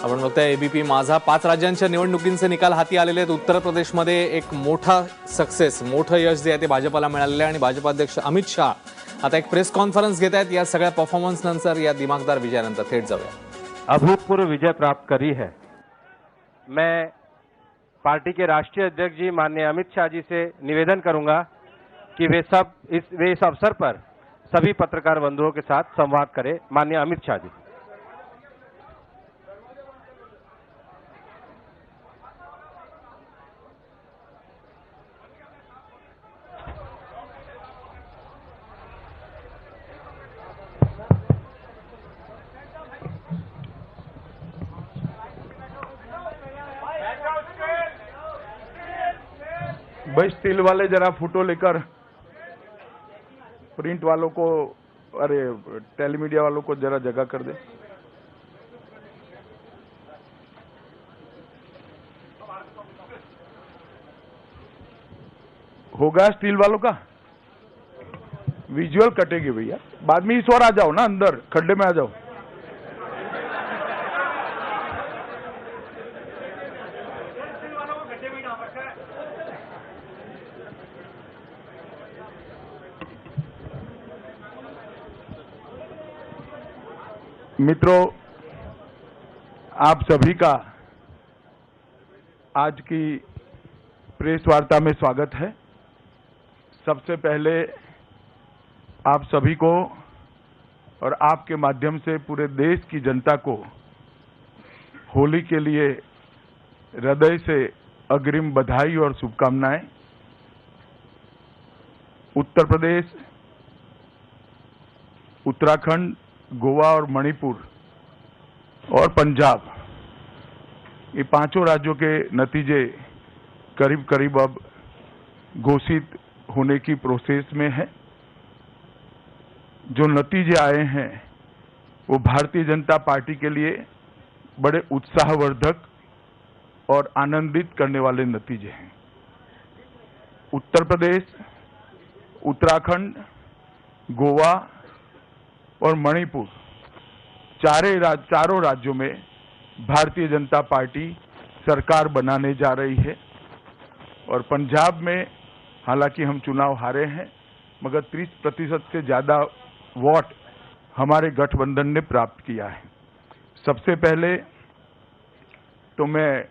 आपण बघताय एबीपी माझा 5 राज्यांच्या निवडणुकींचे निकाल हाती आलेले आहेत। उत्तर प्रदेशमध्ये एक मोठा सक्सेस, मोठं यश जे आहे ते भाजपला मिळालेलं आहे आणि भाजप अध्यक्ष अमित शाह आता एक प्रेस कॉन्फरन्स घेत आहेत। या सगळ्या परफॉर्मन्स नंतर, या दिमागदार विजयानंतर थेट जाऊया। अभूतपूर्व विजय प्राप्त करी है। मैं पार्टी के राष्ट्रीय अध्यक्ष जी माननीय अमित शाह जी से निवेदन करूंगा कि वे इस अवसर पर सभी पत्रकार बंधुओं के साथ संवाद करें। माननीय अमित शाह जी। भाई स्टील वाले जरा फोटो लेकर प्रिंट वालों को, अरे टेलीमीडिया वालों को जरा जगह कर दे। होगा स्टील वालों का विजुअल कटेगी भैया, बाद में इस ओर आ जाओ ना, अंदर खड्डे में आ जाओ। मित्रों, आप सभी का आज की प्रेस वार्ता में स्वागत है। सबसे पहले आप सभी को और आपके माध्यम से पूरे देश की जनता को होली के लिए हृदय से अग्रिम बधाई और शुभकामनाएं। उत्तर प्रदेश, उत्तराखंड, गोवा और मणिपुर और पंजाब, ये पांचों राज्यों के नतीजे करीब करीब अब घोषित होने की प्रोसेस में है। जो नतीजे आए हैं वो भारतीय जनता पार्टी के लिए बड़े उत्साहवर्धक और आनंदित करने वाले नतीजे हैं। उत्तर प्रदेश, उत्तराखंड, गोवा और मणिपुर चारों राज्यों में भारतीय जनता पार्टी सरकार बनाने जा रही है। और पंजाब में हालांकि हम चुनाव हारे हैं, मगर 30% से ज्यादा वोट हमारे गठबंधन ने प्राप्त किया है। सबसे पहले तो मैं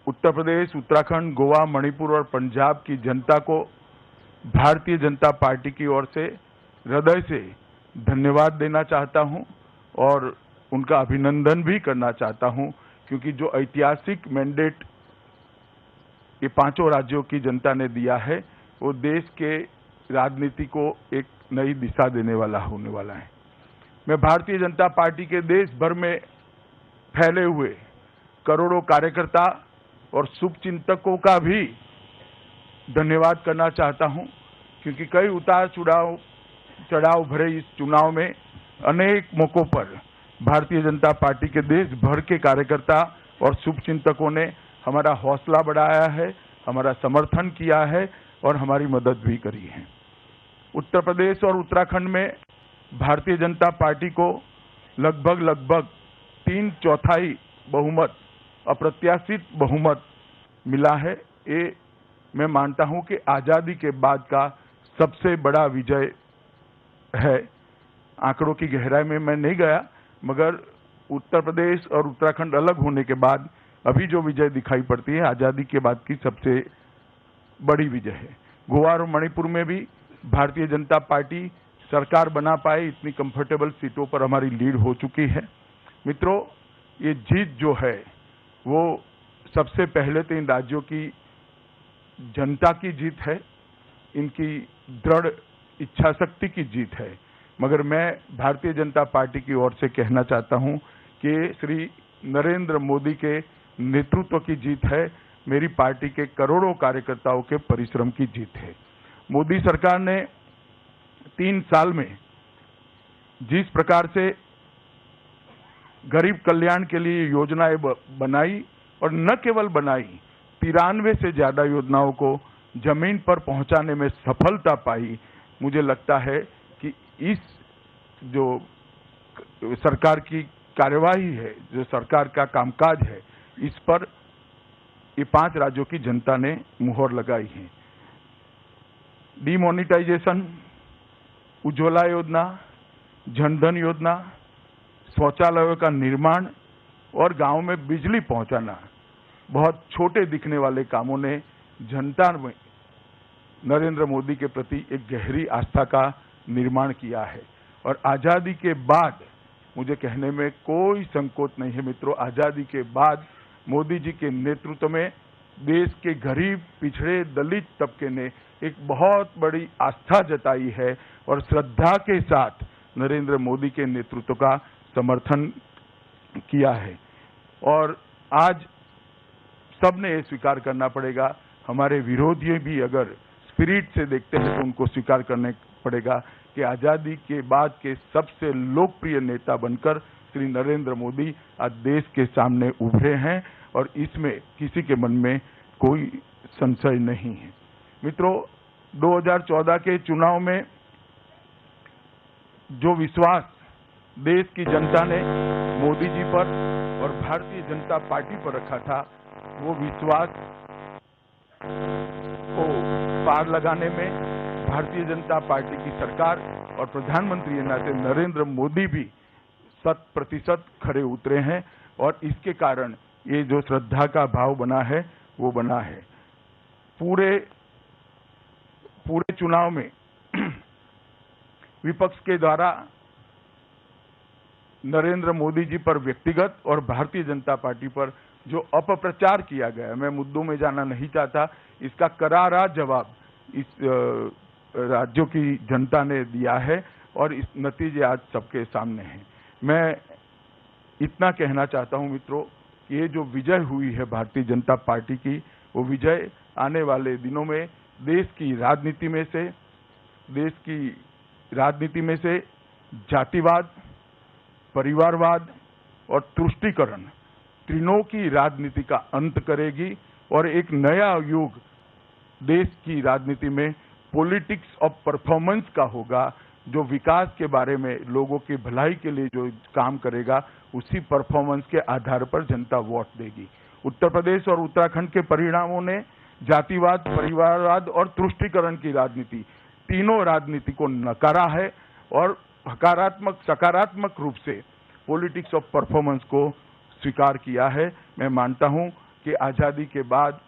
उत्तर प्रदेश, उत्तराखंड, गोवा, मणिपुर और पंजाब की जनता को भारतीय जनता पार्टी की ओर से हृदय से धन्यवाद देना चाहता हूं और उनका अभिनंदन भी करना चाहता हूं, क्योंकि जो ऐतिहासिक मैंडेट ये पांचों राज्यों की जनता ने दिया है वो देश के राजनीति को एक नई दिशा देने वाला होने वाला है। मैं भारतीय जनता पार्टी के देश भर में फैले हुए करोड़ों कार्यकर्ता और शुभचिंतकों का भी धन्यवाद करना चाहता हूं, क्योंकि कई उतार चढ़ाव भरे इस चुनाव में अनेक मौकों पर भारतीय जनता पार्टी के देश भर के कार्यकर्ता और शुभचिंतकों ने हमारा हौसला बढ़ाया है, हमारा समर्थन किया है और हमारी मदद भी करी है। उत्तर प्रदेश और उत्तराखंड में भारतीय जनता पार्टी को लगभग 3/4 बहुमत, अप्रत्याशित बहुमत मिला है। ये मैं मानता हूं कि आजादी के बाद का सबसे बड़ा विजय है। आंकड़ों की गहराई में मैं नहीं गया, मगर उत्तर प्रदेश और उत्तराखंड अलग होने के बाद अभी जो विजय दिखाई पड़ती है आजादी के बाद की सबसे बड़ी विजय है। गोवा और मणिपुर में भी भारतीय जनता पार्टी सरकार बना पाए, इतनी कंफर्टेबल सीटों पर हमारी लीड हो चुकी है। मित्रों, ये जीत जो है वो सबसे पहले तो इन राज्यों की जनता की जीत है, इनकी दृढ़ इच्छा शक्ति की जीत है। मगर मैं भारतीय जनता पार्टी की ओर से कहना चाहता हूं कि श्री नरेंद्र मोदी के नेतृत्व की जीत है, मेरी पार्टी के करोड़ों कार्यकर्ताओं के परिश्रम की जीत है। मोदी सरकार ने 3 साल में जिस प्रकार से गरीब कल्याण के लिए योजनाएं बनाई, और न केवल बनाई, 93 से ज्यादा योजनाओं को जमीन पर पहुंचाने में सफलता पाई। मुझे लगता है कि इस जो सरकार की कार्यवाही है, जो सरकार का कामकाज है, इस पर ये 5 राज्यों की जनता ने मुहर लगाई है। डीमोनेटाइजेशन, उज्ज्वला योजना, जनधन योजना, शौचालयों का निर्माण और गांव में बिजली पहुंचाना, बहुत छोटे दिखने वाले कामों ने जनता में नरेंद्र मोदी के प्रति एक गहरी आस्था का निर्माण किया है। और आजादी के बाद, मुझे कहने में कोई संकोच नहीं है मित्रों, आजादी के बाद मोदी जी के नेतृत्व में देश के गरीब, पिछड़े, दलित तबके ने एक बहुत बड़ी आस्था जताई है और श्रद्धा के साथ नरेंद्र मोदी के नेतृत्व का समर्थन किया है। और आज सबने ये स्वीकार करना पड़ेगा, हमारे विरोधी भी अगर स्पिरिट से देखते हैं तो उनको स्वीकार करना पड़ेगा कि आजादी के बाद के सबसे लोकप्रिय नेता बनकर श्री नरेंद्र मोदी आज देश के सामने उभरे हैं और इसमें किसी के मन में कोई संशय नहीं है। मित्रों, 2014 के चुनाव में जो विश्वास देश की जनता ने मोदी जी पर और भारतीय जनता पार्टी पर रखा था, वो विश्वास को पार लगाने में भारतीय जनता पार्टी की सरकार और प्रधानमंत्री के नाते नरेंद्र मोदी भी 100% खरे उतरे हैं और इसके कारण ये जो श्रद्धा का भाव बना है वो बना है। पूरे चुनाव में विपक्ष के द्वारा नरेंद्र मोदी जी पर व्यक्तिगत और भारतीय जनता पार्टी पर जो अपप्रचार किया गया, मैं मुद्दों में जाना नहीं चाहता, इसका करारा जवाब इस राज्यों की जनता ने दिया है और इस नतीजे आज सबके सामने हैं। मैं इतना कहना चाहता हूं मित्रों, ये जो विजय हुई है भारतीय जनता पार्टी की, वो विजय आने वाले दिनों में देश की राजनीति में से जातिवाद, परिवारवाद और तुष्टीकरण तीनों की राजनीति का अंत करेगी और एक नया युग देश की राजनीति में पॉलिटिक्स ऑफ परफॉर्मेंस का होगा, जो विकास के बारे में, लोगों की भलाई के लिए जो काम करेगा, उसी परफॉर्मेंस के आधार पर जनता वोट देगी। उत्तर प्रदेश और उत्तराखंड के परिणामों ने जातिवाद, परिवारवाद और तुष्टीकरण की राजनीति, तीनों राजनीति को नकारा है और सकारात्मक रूप से पॉलिटिक्स ऑफ परफॉर्मेंस को स्वीकार किया है। मैं मानता हूं कि आजादी के बाद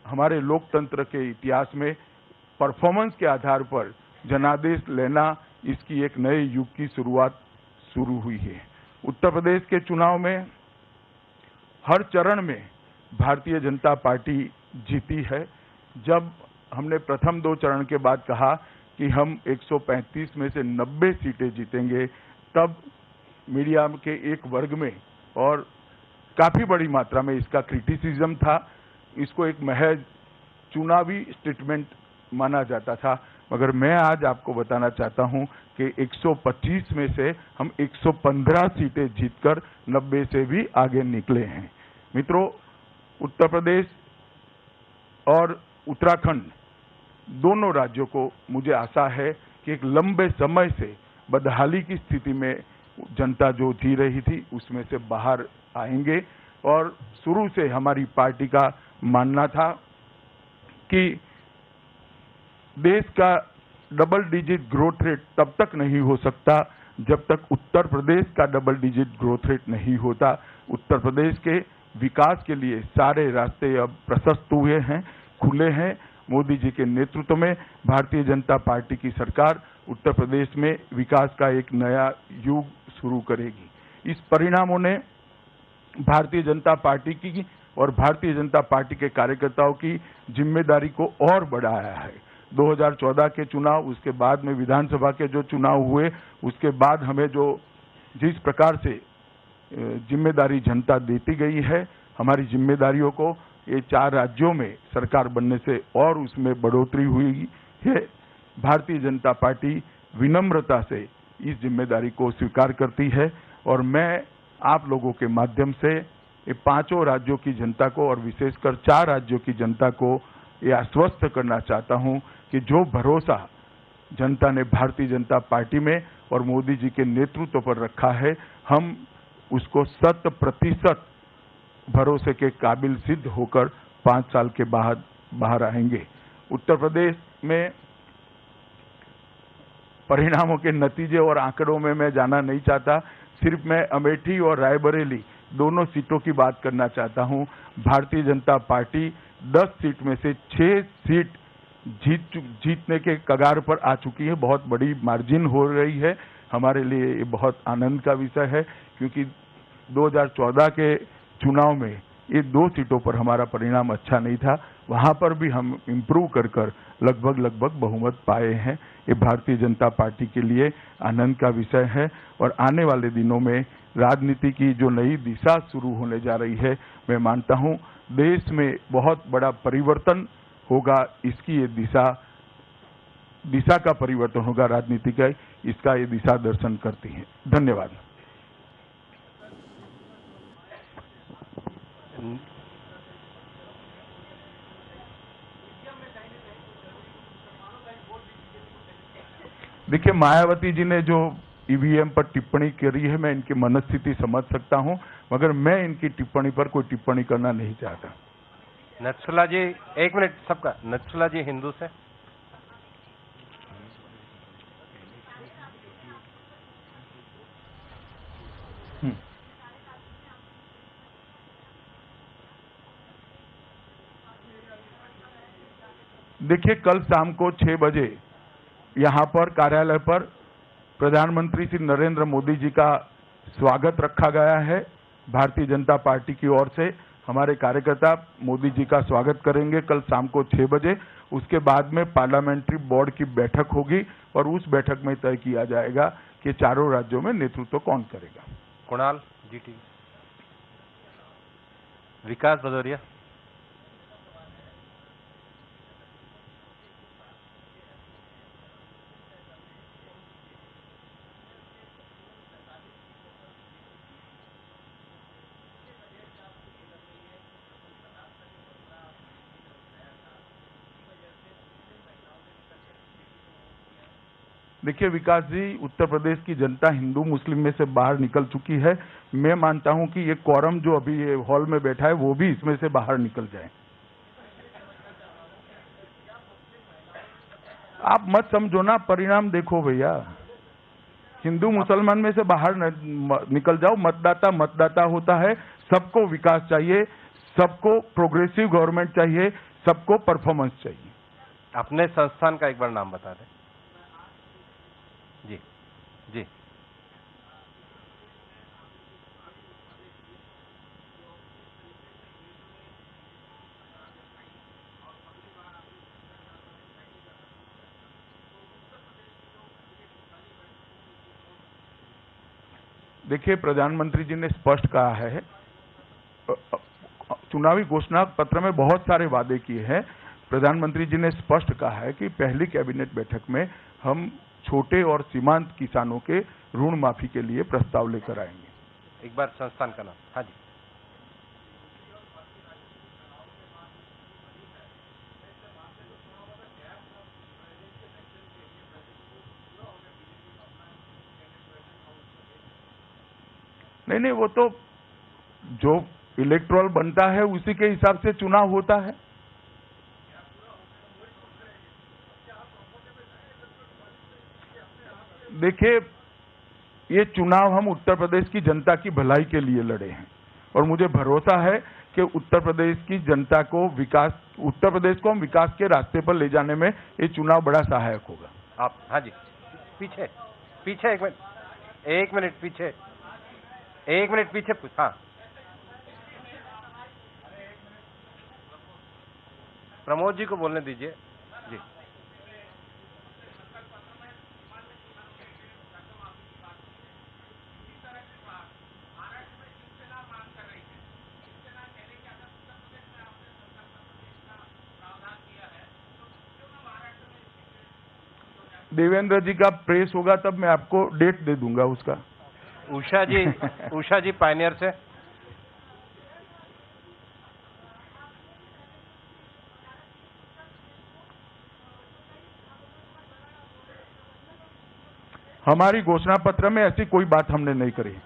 हमारे लोकतंत्र के इतिहास में परफॉर्मेंस के आधार पर जनादेश लेना, इसकी एक नए युग की शुरुआत शुरू हुई है। उत्तर प्रदेश के चुनाव में हर चरण में भारतीय जनता पार्टी जीती है। जब हमने प्रथम 2 चरण के बाद कहा कि हम 135 में से 90 सीटें जीतेंगे, तब मीडिया के एक वर्ग में और काफी बड़ी मात्रा में इसका क्रिटिसिज्म था। इसको एक महज चुनावी स्टेटमेंट माना जाता था, मगर मैं आज आपको बताना चाहता हूं कि 125 में से हम 115 सीटें जीतकर 90 से भी आगे निकले हैं। मित्रों, उत्तर प्रदेश और उत्तराखंड दोनों राज्यों को मुझे आशा है कि एक लंबे समय से बदहाली की स्थिति में जनता जो जी रही थी उसमें से बाहर आएंगे। और शुरू से हमारी पार्टी का मानना था कि देश का डबल डिजिट ग्रोथ रेट तब तक नहीं हो सकता जब तक उत्तर प्रदेश का डबल डिजिट ग्रोथ रेट नहीं होता। उत्तर प्रदेश के विकास के लिए सारे रास्ते अब प्रशस्त हुए हैं, खुले हैं। मोदी जी के नेतृत्व में भारतीय जनता पार्टी की सरकार उत्तर प्रदेश में विकास का एक नया युग शुरू करेगी। इस परिणामों ने भारतीय जनता पार्टी की और भारतीय जनता पार्टी के कार्यकर्ताओं की जिम्मेदारी को और बढ़ाया है। 2014 के चुनाव, उसके बाद में विधानसभा के जो चुनाव हुए, उसके बाद हमें जिस प्रकार से जिम्मेदारी जनता देती गई है, हमारी जिम्मेदारियों को ये 4 राज्यों में सरकार बनने से और उसमें बढ़ोतरी हुई है। भारतीय जनता पार्टी विनम्रता से इस जिम्मेदारी को स्वीकार करती है और मैं आप लोगों के माध्यम से ये 5 राज्यों की जनता को और विशेषकर 4 राज्यों की जनता को ये आश्वस्त करना चाहता हूं कि जो भरोसा जनता ने भारतीय जनता पार्टी में और मोदी जी के नेतृत्व पर रखा है, हम उसको 100% भरोसे के काबिल सिद्ध होकर 5 साल के बाद बाहर आएंगे। उत्तर प्रदेश में परिणामों के नतीजे और आंकड़ों में मैं जाना नहीं चाहता, सिर्फ मैं अमेठी और रायबरेली दोनों सीटों की बात करना चाहता हूं। भारतीय जनता पार्टी 10 सीट में से 6 सीट जीतने के कगार पर आ चुकी है। बहुत बड़ी मार्जिन हो रही है। हमारे लिए ये बहुत आनंद का विषय है, क्योंकि 2014 के चुनाव में ये 2 सीटों पर हमारा परिणाम अच्छा नहीं था, वहां पर भी हम इम्प्रूव कर लगभग बहुमत पाए हैं। ये भारतीय जनता पार्टी के लिए आनंद का विषय है और आने वाले दिनों में राजनीति की जो नई दिशा शुरू होने जा रही है, मैं मानता हूं देश में बहुत बड़ा परिवर्तन होगा। इसकी ये दिशा का परिवर्तन होगा राजनीति का, इसका ये दिशा दर्शन करती है। धन्यवाद। देखिए, मायावती जी ने जो ईवीएम पर टिप्पणी करी है, मैं इनकी मनस्थिति समझ सकता हूं, मगर मैं इनकी टिप्पणी पर कोई टिप्पणी करना नहीं चाहता। नथुला जी, 1 मिनट सबका। नथुला जी हिंदू से। देखिए, कल शाम को 6 बजे यहां पर कार्यालय पर प्रधानमंत्री श्री नरेंद्र मोदी जी का स्वागत रखा गया है। भारतीय जनता पार्टी की ओर से हमारे कार्यकर्ता मोदी जी का स्वागत करेंगे कल शाम को 6 बजे। उसके बाद में पार्लियामेंट्री बोर्ड की बैठक होगी और उस बैठक में तय किया जाएगा कि चारों राज्यों में नेतृत्व कौन करेगा। कुणाल जीटी। विकास भदौरिया। देखिए विकास जी, उत्तर प्रदेश की जनता हिंदू मुस्लिम में से बाहर निकल चुकी है। मैं मानता हूं कि ये क्वारम जो अभी ये हॉल में बैठा है वो भी इसमें से बाहर निकल जाए। आप मत समझो ना, परिणाम देखो भैया। हिंदू मुसलमान में से बाहर निकल जाओ। मतदाता होता है। सबको विकास चाहिए, सबको प्रोग्रेसिव गवर्नमेंट चाहिए, सबको परफॉर्मेंस चाहिए। अपने संस्थान का एक बार नाम बता दें। जी जी। देखिए, प्रधानमंत्री जी ने स्पष्ट कहा है, चुनावी घोषणा पत्र में बहुत सारे वादे किए हैं। प्रधानमंत्री जी ने स्पष्ट कहा है कि पहली कैबिनेट बैठक में हम छोटे और सीमांत किसानों के ऋण माफी के लिए प्रस्ताव लेकर आएंगे। एक बार संस्थान का नाम। हाँ जी। नहीं, वो तो जो इलेक्टोरल बनता है उसी के हिसाब से चुनाव होता है। देखिए, ये चुनाव हम उत्तर प्रदेश की जनता की भलाई के लिए लड़े हैं और मुझे भरोसा है कि उत्तर प्रदेश की जनता को उत्तर प्रदेश को हम विकास के रास्ते पर ले जाने में ये चुनाव बड़ा सहायक होगा। आप हाँ जी, पीछे 1 मिनट पीछे 1 मिनट पीछे। हाँ, प्रमोद जी को बोलने दीजिए जी। देवेंद्र जी का प्रेस होगा तब मैं आपको डेट दे दूंगा उसका। उषा जी पायनियर से। हमारी घोषणा पत्र में ऐसी कोई बात हमने नहीं करी।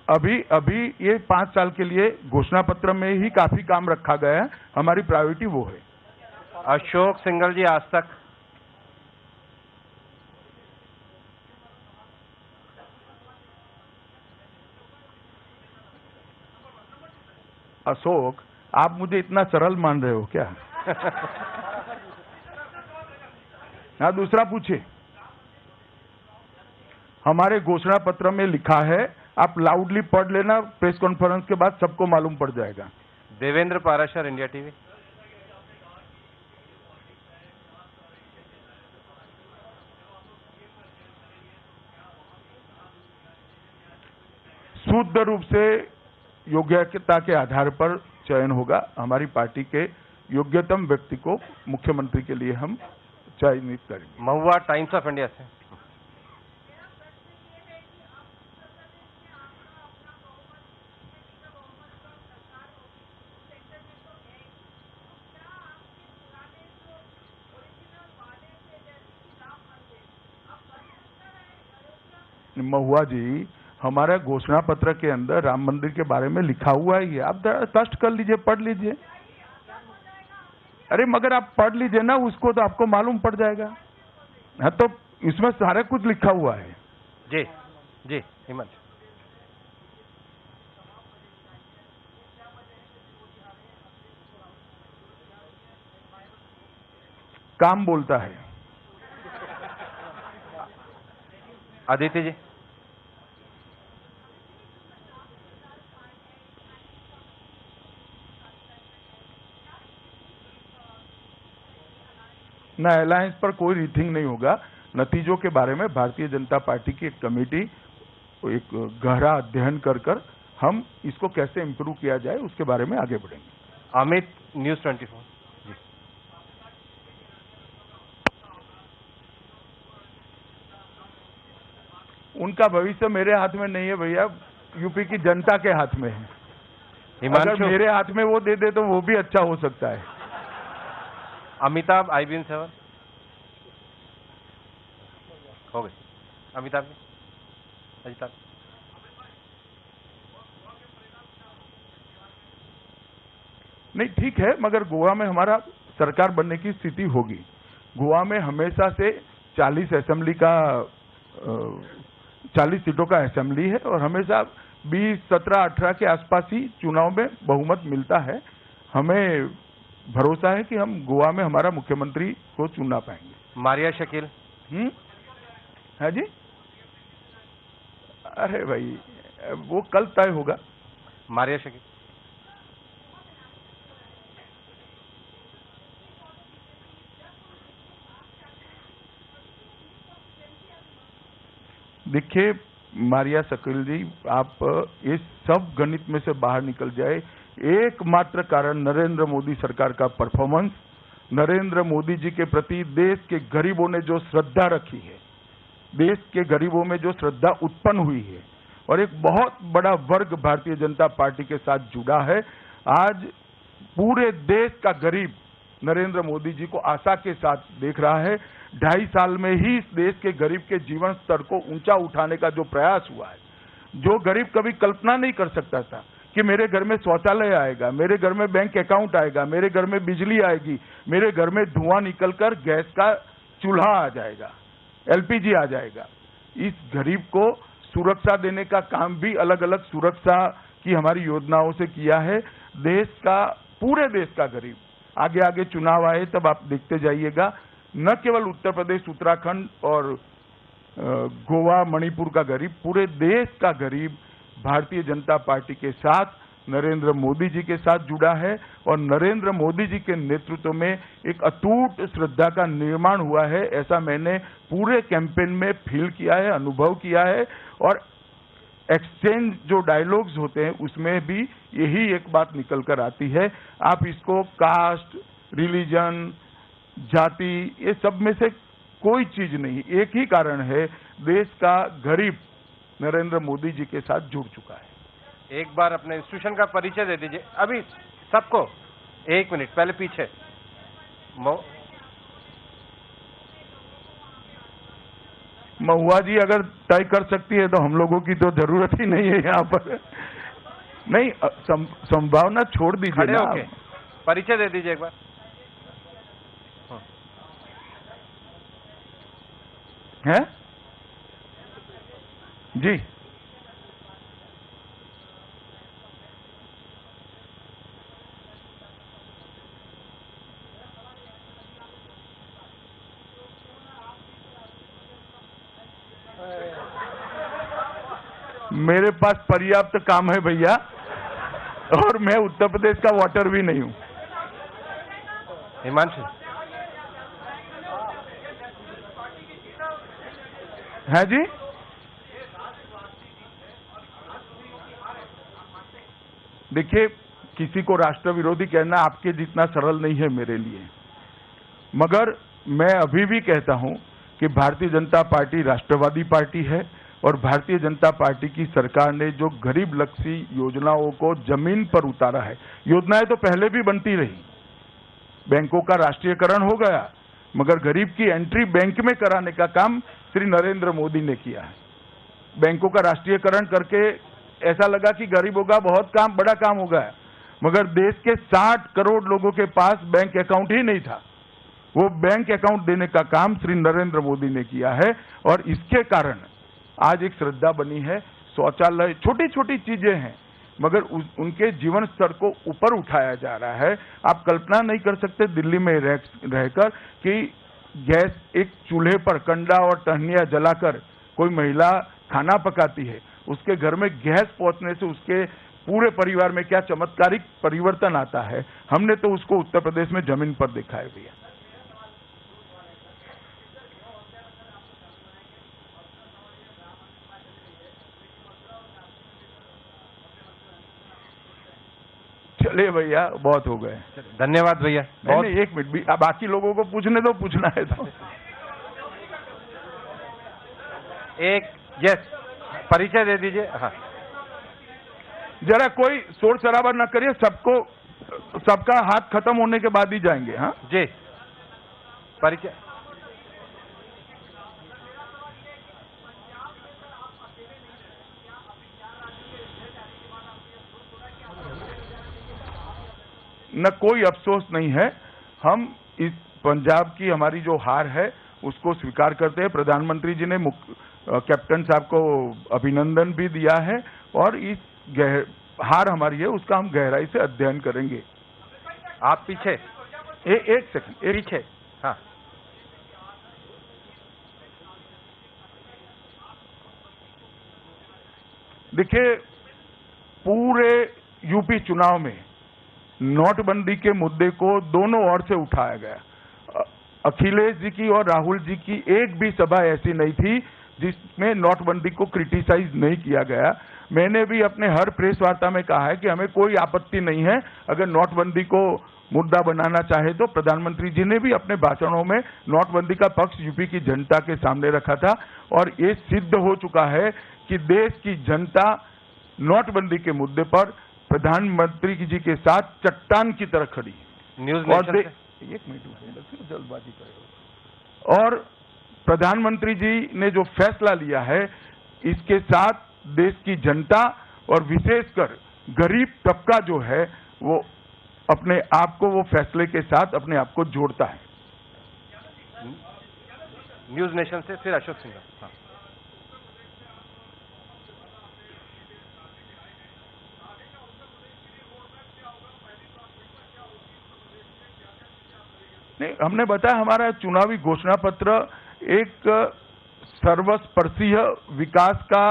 अभी अभी ये 5 साल के लिए घोषणा पत्र में ही काफी काम रखा गया है, हमारी प्रायोरिटी वो है। अशोक सिंघल जी, आज तक। अशोक, आप मुझे इतना सरल मान रहे हो क्या? हाँ, दूसरा पूछिए। हमारे घोषणा पत्र में लिखा है, आप लाउडली पढ़ लेना, प्रेस कॉन्फ्रेंस के बाद सबको मालूम पड़ जाएगा। Devendra Parashar, India TV. शुद्ध रूप से योग्यता के आधार पर चयन होगा। हमारी पार्टी के योग्यतम व्यक्ति को मुख्यमंत्री के लिए हम चयनित करेंगे। महुआ, टाइम्स ऑफ इंडिया से। महुआ जी, हमारा घोषणा पत्र के अंदर राम मंदिर के बारे में लिखा हुआ ही है, आप कष्ट कर लीजिए, पढ़ लीजिए। अरे मगर आप पढ़ लीजिए ना उसको, तो आपको मालूम पड़ जाएगा। हाँ, तो इसमें सारा कुछ लिखा हुआ है। जी जी, हिमांश। काम बोलता है। अदिति जी। ना अलायंस पर कोई रीथिंग नहीं होगा। नतीजों के बारे में भारतीय जनता पार्टी की एक कमेटी एक गहरा अध्ययन कर हम इसको कैसे इंप्रूव किया जाए उसके बारे में आगे बढ़ेंगे। अमित, न्यूज़ 24। जी। उनका भविष्य मेरे हाथ में नहीं है भैया, यूपी की जनता के हाथ में है। अगर मेरे हाथ में वो दे दे तो वो भी अच्छा हो सकता है। अमिताभ, IBN 7। हो गए अमिताभ जी। अजिताभ। नहीं ठीक है, मगर गोवा में हमारा सरकार बनने की स्थिति होगी। गोवा में हमेशा से 40 असेंबली का 40 सीटों का असेंबली है और हमेशा 20, 17, 18 के आसपास ही चुनाव में बहुमत मिलता है। हमें भरोसा है कि हम गोवा में हमारा मुख्यमंत्री को चुनना पाएंगे। मारिया शकील। है जी। अरे भाई, वो कल तय होगा। मारिया शकील। देखिए मारिया शकील जी, आप इस सब गणित में से बाहर निकल जाए। एकमात्र कारण नरेंद्र मोदी सरकार का परफॉर्मेंस, नरेंद्र मोदी जी के प्रति देश के गरीबों ने जो श्रद्धा रखी है, देश के गरीबों में जो श्रद्धा उत्पन्न हुई है और एक बहुत बड़ा वर्ग भारतीय जनता पार्टी के साथ जुड़ा है। आज पूरे देश का गरीब नरेंद्र मोदी जी को आशा के साथ देख रहा है। 2.5 साल में ही इस देश के गरीब के जीवन स्तर को ऊंचा उठाने का जो प्रयास हुआ है, जो गरीब कभी कल्पना नहीं कर सकता था कि मेरे घर में शौचालय आएगा, मेरे घर में बैंक अकाउंट आएगा, मेरे घर में बिजली आएगी, मेरे घर में धुआं निकलकर गैस का चूल्हा आ जाएगा, LPG आ जाएगा। इस गरीब को सुरक्षा देने का काम भी अलग अलग सुरक्षा की हमारी योजनाओं से किया है। देश का, पूरे देश का गरीब, आगे आगे चुनाव आए तब आप देखते जाइएगा, न केवल उत्तर प्रदेश, उत्तराखंड और गोवा, मणिपुर का गरीब, पूरे देश का गरीब भारतीय जनता पार्टी के साथ, नरेंद्र मोदी जी के साथ जुड़ा है और नरेंद्र मोदी जी के नेतृत्व में एक अटूट श्रद्धा का निर्माण हुआ है। ऐसा मैंने पूरे कैंपेन में फील किया है, अनुभव किया है। और एक्सचेंज जो डायलॉग्स होते हैं उसमें भी यही एक बात निकल कर आती है। आप इसको कास्ट, रिलीजन, जाति, ये सब में से कोई चीज नहीं, एक ही कारण है, देश का गरीब नरेंद्र मोदी जी के साथ जुड़ चुका है। एक बार अपने इंस्टीट्यूशन का परिचय दे दीजिए अभी सबको। 1 मिनट पहले पीछे। महुआ जी अगर तय कर सकती है तो हम लोगों की तो जरूरत ही नहीं है यहाँ पर। नहीं, संभावना छोड़ दीजिए खड़े ना होके परिचय दे दीजिए एक बार। हैं जी। मेरे पास पर्याप्त काम है भैया, और मैं उत्तर प्रदेश का वोटर भी नहीं हूं। हिमांशु है जी। देखिए, किसी को राष्ट्र विरोधी कहना आपके जितना सरल नहीं है मेरे लिए, मगर मैं अभी भी कहता हूं कि भारतीय जनता पार्टी राष्ट्रवादी पार्टी है और भारतीय जनता पार्टी की सरकार ने जो गरीब लक्षी योजनाओं को जमीन पर उतारा है। योजनाएं तो पहले भी बनती रही, बैंकों का राष्ट्रीयकरण हो गया, मगर गरीब की एंट्री बैंक में कराने का काम श्री नरेंद्र मोदी ने किया है। बैंकों का राष्ट्रीयकरण करके ऐसा लगा कि गरीबों का बहुत काम, बड़ा काम हो गया, मगर देश के 60 करोड़ लोगों के पास बैंक अकाउंट ही नहीं था। वो बैंक अकाउंट देने का काम श्री नरेंद्र मोदी ने किया है, और इसके कारण आज एक श्रद्धा बनी है। शौचालय, छोटी छोटी चीजें हैं, मगर उनके जीवन स्तर को ऊपर उठाया जा रहा है। आप कल्पना नहीं कर सकते दिल्ली में रहकर कि गैस, एक चूल्हे पर कंडा और टहनियां जलाकर कोई महिला खाना पकाती है, उसके घर में गैस पहुंचने से उसके पूरे परिवार में क्या चमत्कारिक परिवर्तन आता है। हमने तो उसको उत्तर प्रदेश में जमीन पर देखा है भैया। चलिए भैया, बहुत हो गए। धन्यवाद भैया। नहीं, एक मिनट भी, बाकी लोगों को पूछने दो, पूछना है तो। एक यस, परिचय दे दीजिए। हाँ, जरा कोई शोर शराबा न करिए, सबका हाथ खत्म होने के बाद ही जाएंगे। हाँ जी, परिचय। न कोई अफसोस नहीं है। हम इस पंजाब की हमारी जो हार है उसको स्वीकार करते हैं। प्रधानमंत्री जी ने कैप्टन साहब को अभिनंदन भी दिया है, और इस हार हमारी है उसका हम गहराई से अध्ययन करेंगे। आप पीछे एक सेकंड, पीछे। हाँ, देखिए, पूरे यूपी चुनाव में नोटबंदी के मुद्दे को दोनों ओर से उठाया गया। अखिलेश जी की और राहुल जी की एक भी सभा ऐसी नहीं थी जिसमें नोटबंदी को क्रिटिसाइज नहीं किया गया। मैंने भी अपने हर प्रेस वार्ता में कहा है कि हमें कोई आपत्ति नहीं है अगर नोटबंदी को मुद्दा बनाना चाहे तो। प्रधानमंत्री जी ने भी अपने भाषणों में नोटबंदी का पक्ष यूपी की जनता के सामने रखा था, और ये सिद्ध हो चुका है कि देश की जनता नोटबंदी के मुद्दे पर प्रधानमंत्री जी के साथ चट्टान की तरह खड़ी। न्यूज और एक मिनट, जल्दबाजी करेगा। और प्रधानमंत्री जी ने जो फैसला लिया है, इसके साथ देश की जनता और विशेषकर गरीब तबका जो है वो अपने आप को, वो फैसले के साथ अपने आप को जोड़ता है। न्यूज नेशन से फिर अशोक सिंह। हाँ। नहीं, हमने बताया हमारा चुनावी घोषणा पत्र एक सर्वस्पर्शीय विकास का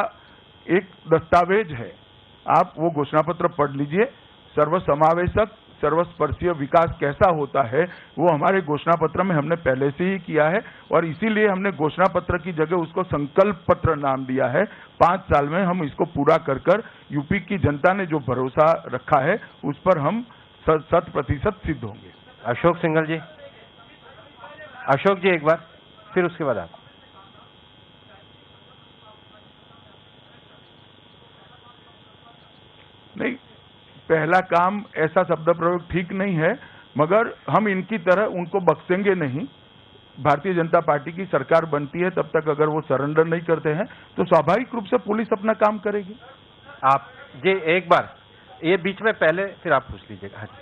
एक दस्तावेज है। आप वो घोषणा पत्र पढ़ लीजिए। सर्वसमावेशक सर्वस्पर्शीय विकास कैसा होता है वो हमारे घोषणा पत्र में हमने पहले से ही किया है, और इसीलिए हमने घोषणा पत्र की जगह उसको संकल्प पत्र नाम दिया है। 5 साल में हम इसको पूरा कर यूपी की जनता ने जो भरोसा रखा है उस पर हम 100% सिद्ध होंगे। अशोक सिंघल जी, अशोक जी एक बार, फिर उसके बाद आप। नहीं, पहला काम ऐसा शब्द प्रयोग ठीक नहीं है, मगर हम इनकी तरह उनको बख्शेंगे नहीं। भारतीय जनता पार्टी की सरकार बनती है तब तक अगर वो सरेंडर नहीं करते हैं तो स्वाभाविक रूप से पुलिस अपना काम करेगी। आप ये एक बार ये बीच में पहले फिर आप पूछ लीजिएगा। हाँ जी।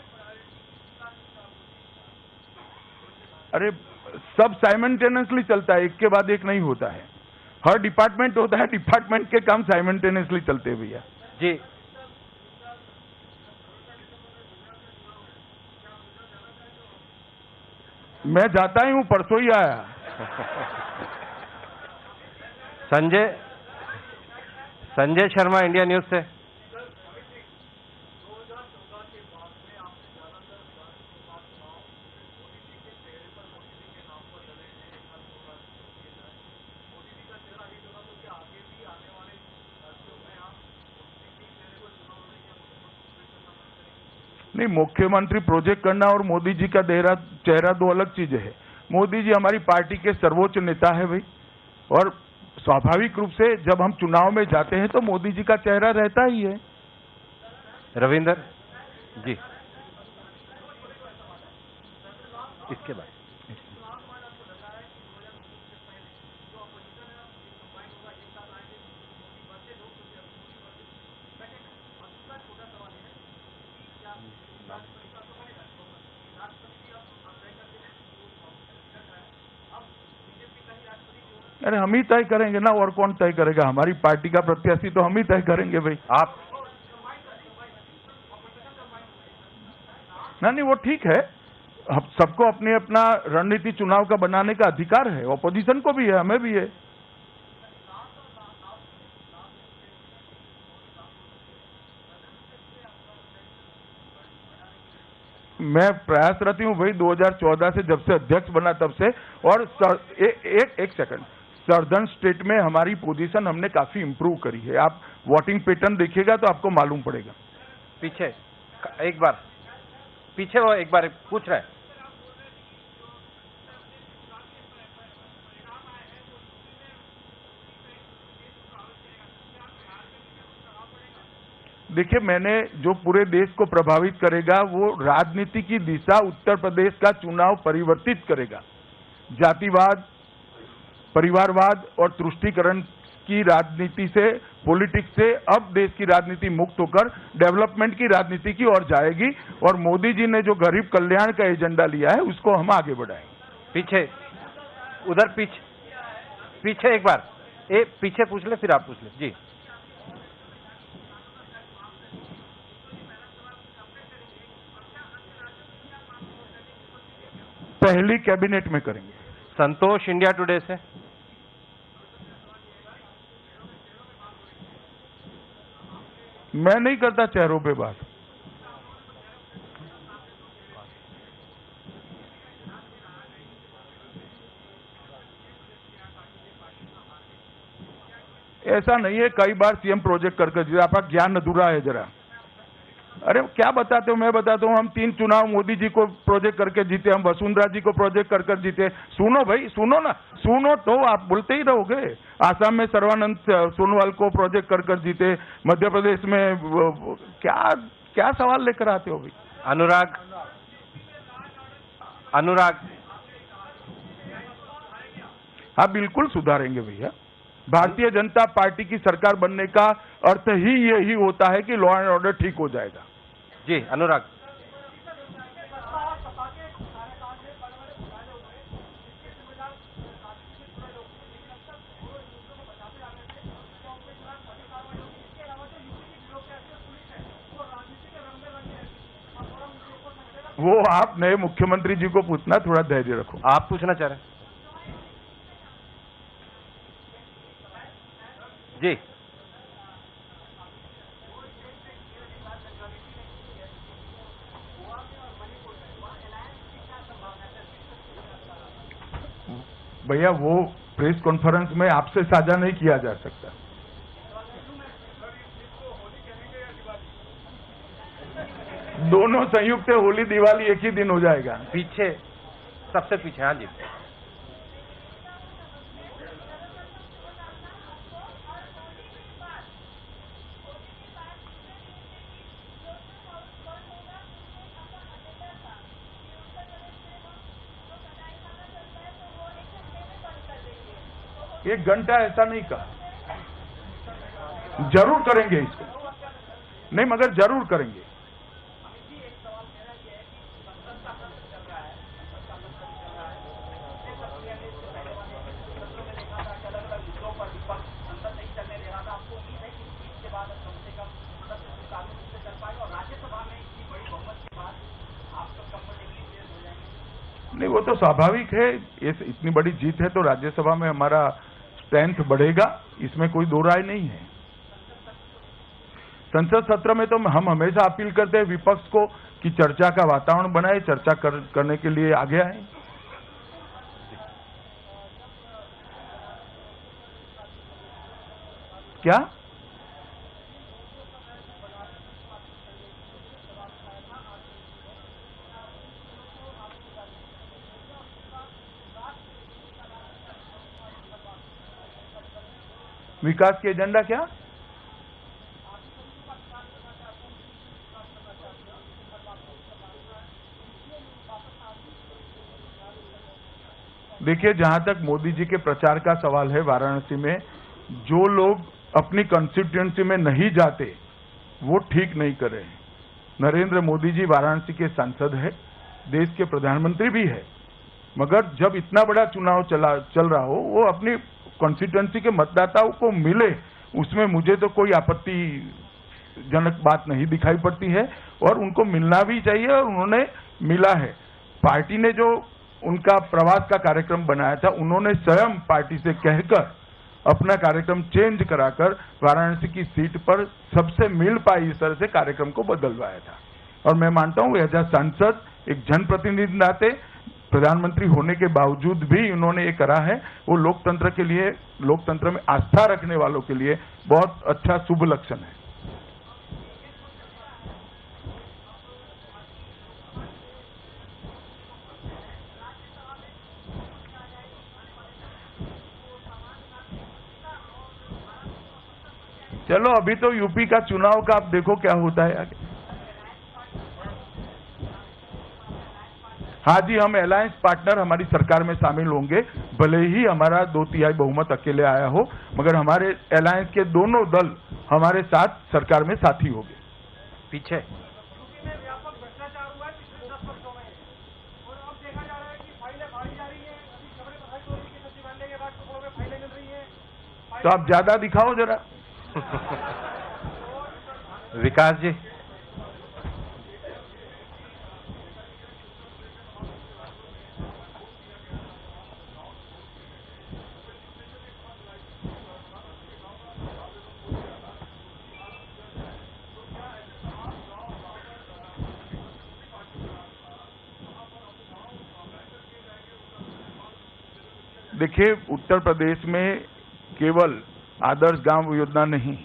अरे सब साइमल्टेनियसली चलता है, एक के बाद एक नहीं होता है। हर डिपार्टमेंट होता है, डिपार्टमेंट के काम साइमल्टेनियसली चलते हैं भैया जी। मैं जाता ही हूं, परसों ही आया। संजय शर्मा, इंडिया न्यूज से। नहीं, मुख्यमंत्री प्रोजेक्ट करना और मोदी जी का चेहरा दो अलग चीजें है। मोदी जी हमारी पार्टी के सर्वोच्च नेता है भाई, और स्वाभाविक रूप से जब हम चुनाव में जाते हैं तो मोदी जी का चेहरा रहता ही है। रविंदर जी, इसके बाद अरे हम ही तय करेंगे ना, और कौन तय करेगा? हमारी पार्टी का प्रत्याशी तो हम ही तय करेंगे भाई। आप नहीं, वो ठीक है, हम सबको अपने अपना रणनीति चुनाव का बनाने का अधिकार है, ऑपोजिशन को भी है, हमें भी है। मैं प्रयासरत हूं भाई 2014 से, जब से अध्यक्ष बना तब से। और एक सेकंड, सर्दर्न स्टेट में हमारी पोजीशन हमने काफी इंप्रूव करी है। आप वोटिंग पैटर्न देखिएगा तो आपको मालूम पड़ेगा। पीछे एक बार पीछे वो एक बार पूछ रहे हैं। देखिए, मैंने जो पूरे देश को प्रभावित करेगा वो राजनीति की दिशा उत्तर प्रदेश का चुनाव परिवर्तित करेगा। जातिवाद, परिवारवाद और तुष्टीकरण की राजनीति से, पॉलिटिक्स से अब देश की राजनीति मुक्त होकर डेवलपमेंट की राजनीति की ओर जाएगी। और मोदी जी ने जो गरीब कल्याण का एजेंडा लिया है उसको हम आगे बढ़ाएंगे। पीछे उधर पीछे एक बार पीछे पूछ ले, फिर आप पूछ ले जी। पहली कैबिनेट में करेंगे। संतोष, इंडिया टुडे से। मैं नहीं करता चेहरों पे बात। ऐसा नहीं है, कई बार सीएम प्रोजेक्ट करके आपका ज्ञान अधूरा है जरा। अरे क्या बताते हो? मैं बताता हूँ, हम 3 चुनाव मोदी जी को प्रोजेक्ट करके जीते, हम वसुंधरा जी को प्रोजेक्ट कर जीते। सुनो भाई, सुनो ना, सुनो तो आप बोलते ही रहोगे। आसाम में सर्वानंद सोनोवाल को प्रोजेक्ट कर जीते, मध्य प्रदेश में क्या सवाल लेकर आते हो भाई? अनुराग हाँ, बिल्कुल सुधारेंगे भैया। भारतीय जनता पार्टी की सरकार बनने का अर्थ ही यही होता है कि लॉ एंड ऑर्डर ठीक हो जाएगा। जी, अनुराग। वो आप नए मुख्यमंत्री जी को पूछना, थोड़ा धैर्य रखो। आप पूछना चाह रहे हैं जी। भैया वो प्रेस कॉन्फ्रेंस में आपसे साझा नहीं किया जा सकता। दोनों संयुक्त होली दिवाली एक ही दिन हो जाएगा। पीछे, सबसे पीछे। हाँ जी। 1 घंटा ऐसा नहीं कहा। जरूर करेंगे इसको, नहीं मगर जरूर करेंगे। नहीं वो तो स्वाभाविक है, ये इतनी बड़ी जीत है तो राज्यसभा में हमारा स्ट्रेंथ बढ़ेगा, इसमें कोई दो राय नहीं है। संसद सत्र में तो हम हमेशा अपील करते हैं विपक्ष को कि चर्चा का वातावरण बनाए, चर्चा करने के लिए आगे आए। क्या विकास की एजेंडा क्या? देखिए, जहां तक मोदी जी के प्रचार का सवाल है, वाराणसी में जो लोग अपनी कंस्टिट्यूएंसी में नहीं जाते वो ठीक नहीं कर रहे हैं। नरेंद्र मोदी जी वाराणसी के सांसद है, देश के प्रधानमंत्री भी है, मगर जब इतना बड़ा चुनाव चल रहा हो, वो अपनी कॉन्स्टिट्यूएंसी के मतदाताओं को मिले, उसमें मुझे तो कोई आपत्तिजनक बात नहीं दिखाई पड़ती है और उनको मिलना भी चाहिए और उन्होंने मिला है। पार्टी ने जो उनका प्रवास का कार्यक्रम बनाया था, उन्होंने स्वयं पार्टी से कहकर अपना कार्यक्रम चेंज कराकर वाराणसी की सीट पर सबसे मिल पाई इस तरह से कार्यक्रम को बदलवाया था। और मैं मानता हूं एज अ सांसद, एक जनप्रतिनिधि नाते, प्रधानमंत्री होने के बावजूद भी उन्होंने ये करा है, वो लोकतंत्र के लिए, लोकतंत्र में आस्था रखने वालों के लिए बहुत अच्छा शुभ लक्षण है। चलो अभी तो यूपी का चुनाव का आप देखो क्या होता है आगे। हाँ जी, हम अलायंस पार्टनर हमारी सरकार में शामिल होंगे, भले ही हमारा 2/3 बहुमत अकेले आया हो, मगर हमारे अलायंस के दोनों दल हमारे साथ सरकार में साथी होंगे। पीछे व्यापक भ्रष्टाचार हुआ है पिछले 10 वर्षों में, और अब देखा जा रहा है कि फाइलें फाड़ी जा रही हैं। अभी खबरें प्रसारित हो रही है कि सचिवालय के बाद टुकड़ों में फाइलें मिल रही हैं। तो आप ज्यादा दिखाओ जरा। विकास जी, देखिए, उत्तर प्रदेश में केवल आदर्श गांव योजना नहीं,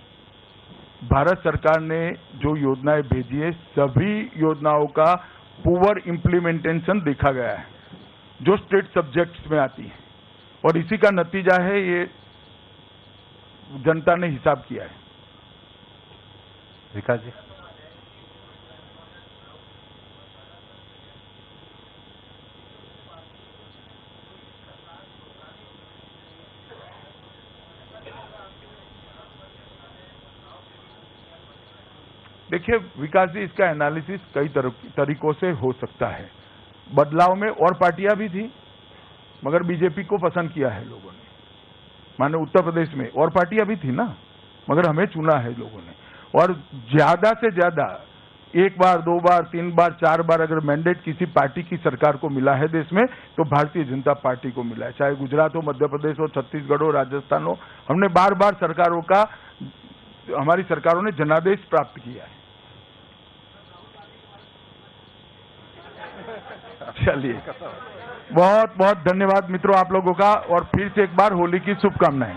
भारत सरकार ने जो योजनाएं भेजी है, सभी योजनाओं का पुअर इम्प्लीमेंटेशन देखा गया है, जो स्टेट सब्जेक्ट्स में आती है, और इसी का नतीजा है ये जनता ने हिसाब किया है। विकास जी, देखिए विकास जी, इसका एनालिसिस कई तरीकों से हो सकता है। बदलाव में और पार्टियां भी थी, मगर बीजेपी को पसंद किया है लोगों ने। माने उत्तर प्रदेश में और पार्टियां भी थी ना, मगर हमें चुना है लोगों ने। और ज्यादा से ज्यादा 1 बार, 2 बार, 3 बार, 4 बार अगर मैंडेट किसी पार्टी की सरकार को मिला है देश में, तो भारतीय जनता पार्टी को मिला है। चाहे गुजरात हो, मध्य प्रदेश हो, छत्तीसगढ़ हो, राजस्थान हो, हमने बार बार सरकारों का, हमारी सरकारों ने जनादेश प्राप्त किया है। चलिए, बहुत बहुत धन्यवाद मित्रों आप लोगों का, और फिर से एक बार होली की शुभकामनाएं।